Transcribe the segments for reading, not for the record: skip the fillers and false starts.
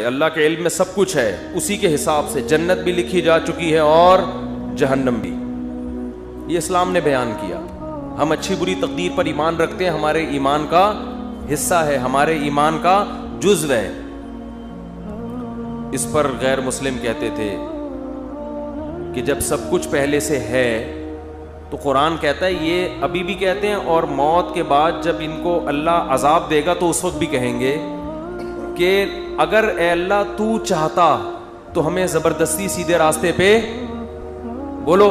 اللہ کے علم میں سب کچھ ہے, اسی کے حساب سے جنت بھی لکھی جا چکی ہے اور جہنم بھی. یہ اسلام نے بیان کیا. ہم اچھی بری تقدیر پر ایمان رکھتے ہیں, ہمارے ایمان کا حصہ ہے, ہمارے ایمان کا جزو ہے. اس پر غیر مسلم کہتے تھے کہ جب سب کچھ پہلے سے ہے تو قرآن کہتا ہے, یہ ابھی بھی کہتے ہیں اور موت کے بعد جب ان کو اللہ عذاب دے گا تو اس وقت بھی کہیں گے کہ اگر اے اللہ تو چاہتا تو ہمیں زبردستی سیدھے راستے پہ بولو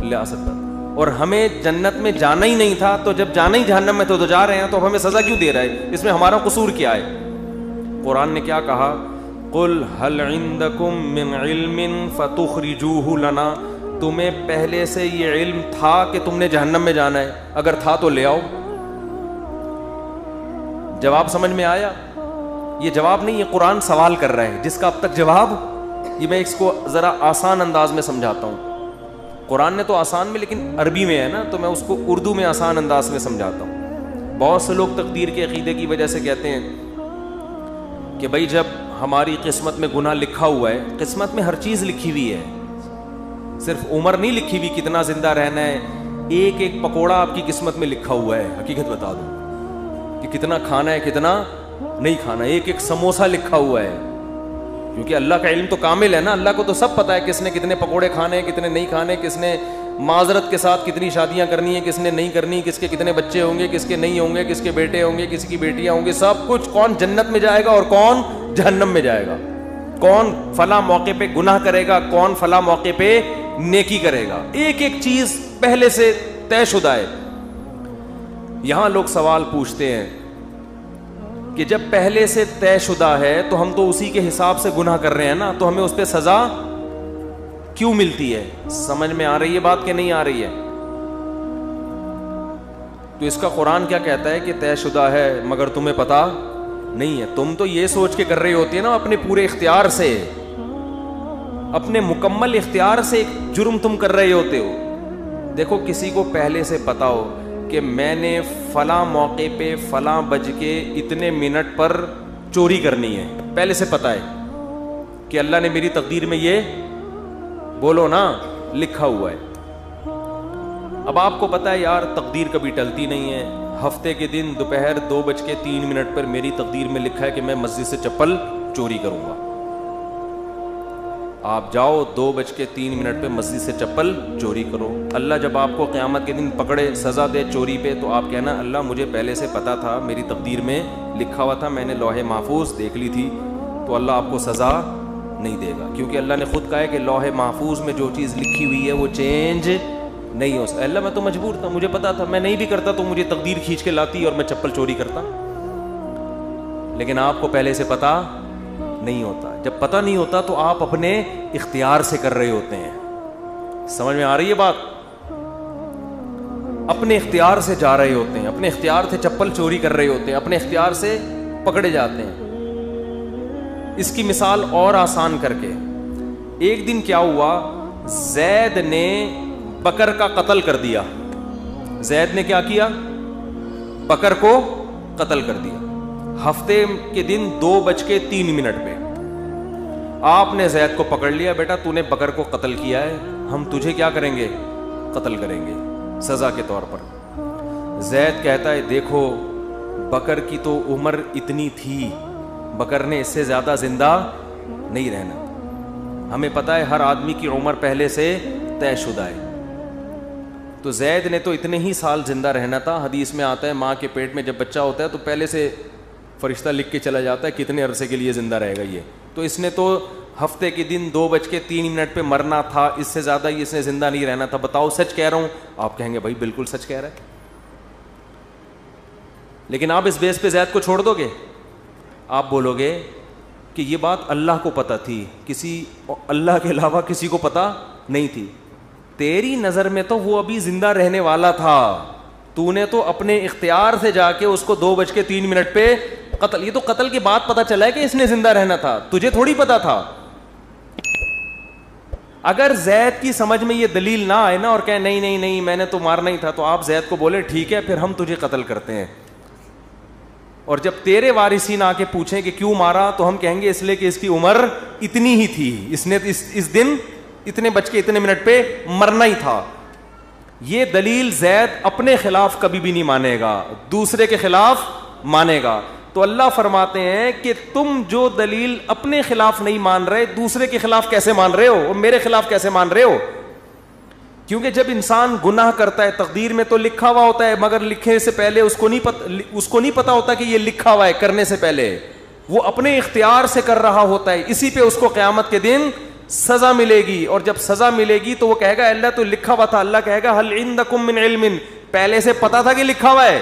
لے آ سکتا, اور ہمیں جنت میں جانا ہی نہیں تھا, تو جب جانا ہی جہنم میں تو جا رہے ہیں, تو اب ہمیں سزا کیوں دے رہا ہے؟ اس میں ہمارا قصور کیا ہے؟ قرآن نے کیا کہا, قل هل عندکم من علم فتخرجوه لنا, تمہیں پہلے سے یہ علم تھا کہ تم نے جہنم میں جانا ہے؟ اگر تھا تو لے آؤ. جواب سمجھ میں آیا؟ یہ جواب نہیں, یہ قرآن سوال کر رہا ہے جس کا اب تک جواب, یہ میں اس کو ذرا آسان انداز میں سمجھاتا ہوں. قرآن نے تو آسان میں, لیکن عربی میں ہے نا, تو میں اس کو اردو میں آسان انداز میں سمجھاتا ہوں. بہت سے لوگ تقدیر کے عقیدے کی وجہ سے کہتے ہیں کہ بھائی جب ہماری قسمت میں گناہ لکھا ہوا ہے, قسمت میں ہر چیز لکھی ہوئی ہے, صرف عمر نہیں لکھی ہوئی کتنا زندہ رہنا ہے, ایک ایک پکوڑا آپ کی قسمت میں لکھا ہوا ہے. حقیقت بتا دوں کہ کتنا کھانا ہے کتنا نہیں کھانا, ایک ایک سموسہ لکھا ہوا ہے, کیونکہ اللہ کا علم تو کامل ہے نا, اللہ کو تو سب پتا ہے کس نے کتنے پکوڑے کھانے ہیں کتنے نہیں کھانے, کس نے معذرت کے ساتھ کتنی شادیاں کرنی ہیں کس نے نہیں کرنی, کس کے کتنے بچے ہوں گے کس کے نہیں ہوں گے, کس کے بیٹے ہوں گے کس کی بیٹیاں ہوں گے, سب کچھ, کون جنت میں جائے گا اور کون جہنم میں جائے گا, کون فلاں موقع پہ گناہ کرے گا کون فلاں موقع پہ نیکی کرے گا, ایک ایک چیز پہلے سے طے شدہ ہے. یہاں لوگ سوال پوچھتے ہیں کہ جب پہلے سے طے شدہ ہے تو ہم تو اسی کے حساب سے گناہ کر رہے ہیں نا, تو ہمیں اس پہ سزا کیوں ملتی ہے؟ سمجھ میں آ رہی ہے بات کہ نہیں آ رہی ہے؟ تو اس کا قرآن کیا کہتا ہے کہ طے شدہ ہے مگر تمہیں پتا نہیں ہے. تم تو یہ سوچ کے کر رہی ہوتی ہے نا اپنے پورے اختیار سے, اپنے مکمل اختیار سے ایک جرم تم کر رہے ہوتے ہو. دیکھو کسی کو پہلے سے پتا ہو کہ میں نے فلاں موقع پہ فلاں بج کے اتنے منٹ پر چوری کرنی ہے, پہلے سے پتا ہے کہ اللہ نے میری تقدیر میں یہ بولو نا لکھا ہوا ہے. اب آپ کو پتا ہے یار تقدیر کبھی ٹلتی نہیں ہے, ہفتے کے دن دوپہر 2:03 پر میری تقدیر میں لکھا ہے کہ میں مسجد سے چپل چوری کروں گا. آپ جاؤ 2:03 پہ مسجد سے چپل چوری کرو. اللہ جب آپ کو قیامت کے دن پکڑے سزا دے چوری پہ, تو آپ کہنا اللہ مجھے پہلے سے پتا تھا, میری تقدیر میں لکھا ہوا تھا, میں نے لوح محفوظ دیکھ لی تھی. تو اللہ آپ کو سزا نہیں دے گا, کیونکہ اللہ نے خود کہا ہے کہ لوح محفوظ میں جو چیز لکھی ہوئی ہے وہ چینج نہیں ہو سکتا. اللہ میں تو مجبور تھا, مجھے پتا تھا, میں نہیں بھی کرتا تو مجھے تقدیر کھینچ کے لاتی اور میں چپل چوری کرتا. لیکن آپ کو پہلے سے پتا نہیں ہوتا. جب پتہ نہیں ہوتا تو آپ اپنے اختیار سے کر رہے ہوتے ہیں. سمجھ میں آ رہی ہے بات؟ اپنے اختیار سے جا رہے ہوتے ہیں, اپنے اختیار سے چپل چوری کر رہے ہوتے ہیں, اپنے اختیار سے پکڑے جاتے ہیں. اس کی مثال اور آسان کر کے, ایک دن کیا ہوا, زید نے بکر کا قتل کر دیا. زید نے کیا کیا؟ بکر کو قتل کر دیا. ہفتے کے دن 2:03 پہ آپ نے زید کو پکڑ لیا, بیٹا تو نے بکر کو قتل کیا ہے, ہم تجھے کیا کریں گے؟ قتل کریں گے سزا کے طور پر. زید کہتا ہے دیکھو بکر کی تو عمر اتنی تھی, بکر نے اس سے زیادہ زندہ نہیں رہنا. ہمیں پتہ ہے ہر آدمی کی عمر پہلے سے طے شدہ ہے, تو زید نے تو اتنے ہی سال زندہ رہنا تھا. حدیث میں آتا ہے ماں کے پیٹ میں جب بچہ ہوتا ہے تو پہلے سے فرشتہ لکھ کے چلا جاتا ہے کتنے عرصے کے لیے زندہ رہے گا یہ. تو اس نے تو ہفتے کے دن 2:03 پہ مرنا تھا, اس سے زیادہ ہی اس نے زندہ نہیں رہنا تھا. بتاؤ سچ کہہ رہا ہوں؟ آپ کہیں گے بھائی بالکل سچ کہہ رہا ہے. لیکن آپ اس بیس پہ زید کو چھوڑ دو گے؟ آپ بولو گے کہ یہ بات اللہ کو پتہ تھی, کسی اللہ کے علاوہ کسی کو پتہ نہیں تھی. تیری نظر میں تو وہ ابھی زندہ رہنے والا تھا, تو نے تو اپنے اختیار سے جا کے اس کو 2:03 پہ قتل. یہ تو قتل کے بعد پتا چلا ہے کہ اس نے زندہ رہنا تھا, تجھے تھوڑی پتا تھا. اگر زید کی سمجھ میں یہ دلیل نہ آئے نا اور کہے نہیں نہیں نہیں میں نے تو مارنا ہی تھا, تو آپ زید کو بولے ٹھیک ہے پھر ہم تجھے قتل کرتے ہیں, اور جب تیرے وارثین آ کے پوچھیں کہ کیوں مارا تو ہم کہیں گے اس لیے کہ اس کی عمر اتنی ہی تھی, اس نے اس دن اتنے بج کے اتنے منٹ پہ مرنا ہی تھا. یہ دلیل زید اپنے خلاف کبھی بھی نہیں مانے گا, دوسرے کے خلاف مانے گا. تو اللہ فرماتے ہیں کہ تم جو دلیل اپنے خلاف نہیں مان رہے, دوسرے کے خلاف کیسے مان رہے ہو, اور میرے خلاف کیسے مان رہے ہو؟ کیونکہ جب انسان گناہ کرتا ہے تقدیر میں تو لکھا ہوا ہوتا ہے, مگر لکھے سے پہلے اس کو نہیں پتا ہوتا کہ یہ لکھا ہوا ہے. کرنے سے پہلے وہ اپنے اختیار سے کر رہا ہوتا ہے, اسی پہ اس کو قیامت کے دن سزا ملے گی. اور جب سزا ملے گی تو وہ کہے گا اللہ تو لکھا ہوا تھا. اللہ کہے گا ہل عندکم من علم, پہلے سے پتا تھا کہ لکھا ہوا ہے,